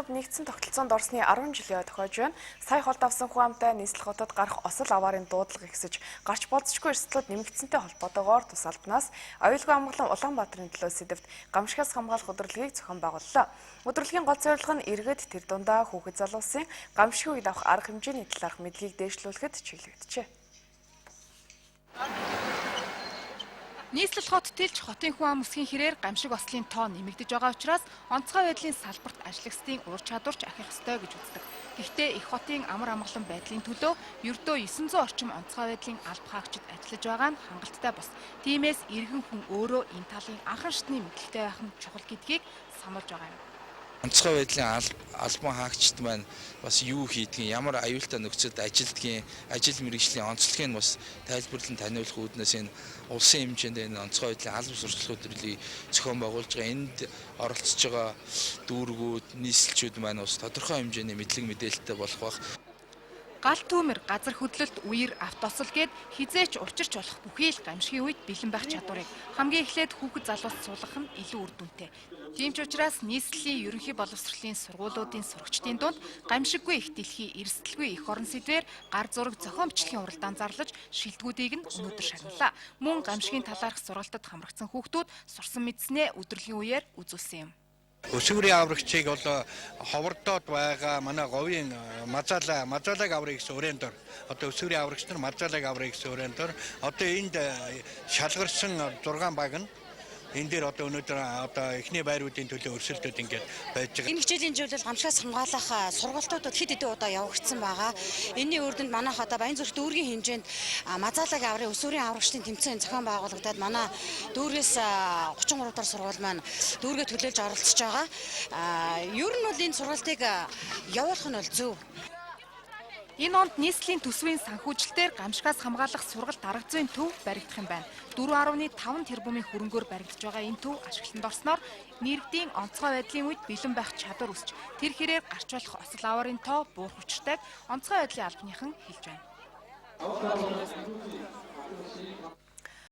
Монголд нэгдсэн тогтолцоонд орсны 10 жилийн тохиож байна. Сая холд авсан хүн амтай нийслэл хотод гарах осол аваарын дуудлага ихсэж, гарч болзошгүй эрсдлүүд нэмэгдсэнтэй холбоотойгоор тус албанаас аюулгүй амгалан Улаанбаатарын төлөө сэдвт гамшигаас хамгаалах удирдлагыг зохион байгууллаа. Удирдлагын гол зорилго нь иргэд тэр дундаа хүүхэд залуусын гамшиг үед авах арга хэмжээний талаарх мэдлэгийг дээшлүүлэхэд чиглэгдэжээ. Нийслэл хот тэлж хотын хүн ам өсгийн хэрээр гамшиг ослын тоо нэмэгдэж байгаа учраас онцгой байдлын салбарт ажлагчдын ур чадварч ахих ёстой гэж үздэг. Гэхдээ их хотын амар амгалан байдлын төлөө ердөө 900 орчим онцгой байдлын алба хаагчид ажиллаж байгаа нь хангалттай бос. Тиймээс иргэн хүн өөрөө энэ талын анхан шатны мэдлэгтэй байх нь чухал гэдгийг сануулж байгаа юм. Онцгой байдлын албан хаагчид маань бас юу хийдгийг, ямар аюултай нөхцөлд ажилдгийг, ажил мэргэжлийн онцлогийг нь бас тайлбарлан таниулах үүднээс энэ улсын хэмжээнд энэ онцгой байдлын албан сурталчилга өдрөлийг зохион байгуулж байгаа. Энд оролцож байгаа дүүргүүд, нийслэлчүүд маань бас тодорхой хэмжээний мэдлэг мэдээлэлтэй болох бах. Гал түүмэр, газар хөдлөлт, үер, автосол гээд хизээч учирч болох бүхий л гамшигын үед бэлэн байх чадварыг хамгийн эхлээд хүүхэд залуус суулгах нь илүү үр дүнтэй. Тийм ч учраас нийслэлийн ерөнхий боловсролын сургуулиудын сурагчдын дунд гамшиггүй их дэлхий, эрсдэлгүй их орон сэдвээр гар зураг зохион бичлэгийн уралдаан зарлаж шилдэгүүдийг нь өнөөдөр шагналаа. Мөн гамшигын талаарх сургалтад хамрагдсан хүүхдүүд сурсан мэдснээ өдрөлийн үеэр үзүүлсэн юм. Өсвөрийн аврагчийг бол ховордоод байгаа манай говийн мазаалаг аврыг гэсэн өрөөнд дор одоо өсвөрийн аврагч нар мазаалаг аврыг гэсэн өрөөнд дор одоо энд шалгарсан 6 баг нь энэ дээр одоо өнөөдөр одоо эхний байруудын төлөө өрсөлдөд ингээд байж байгаа. Энэ хичээлийн зөвлөл гамшигаас хамгаалах сургалтуудад хэд хэдэн удаа явагдсан байгаа. Энэний үр дүнд манайх одоо Баянзүрх дүүргийн хэмжээнд мазаалаг аврын өсвөрийн аврагчдын тэмцээн зохион байгуулагдаад манай дүүргээс 33 дахь сургууль маань дүүргээ төлөөлж оролцож байгаа. Ер нь бол энэ сургалтыг явуулах нь бол зөв. Энэ онд нийслэлийн төсвийн санхүүжилтээр гамшигаас хамгаалах сургалт арга зүйн төв баригдах юм байна. 4.5 тэрбумын хөрөнгөөр баригдаж байгаа энэ төв ашиглалтанд орсноор нэрдийн онцгой байдлын үед бэлэн байх чадвар өсч тэр хэрээр гарч болох осол аваарын тоо буурах учиртайг онцгой байдлын албаныхан хэлж байна.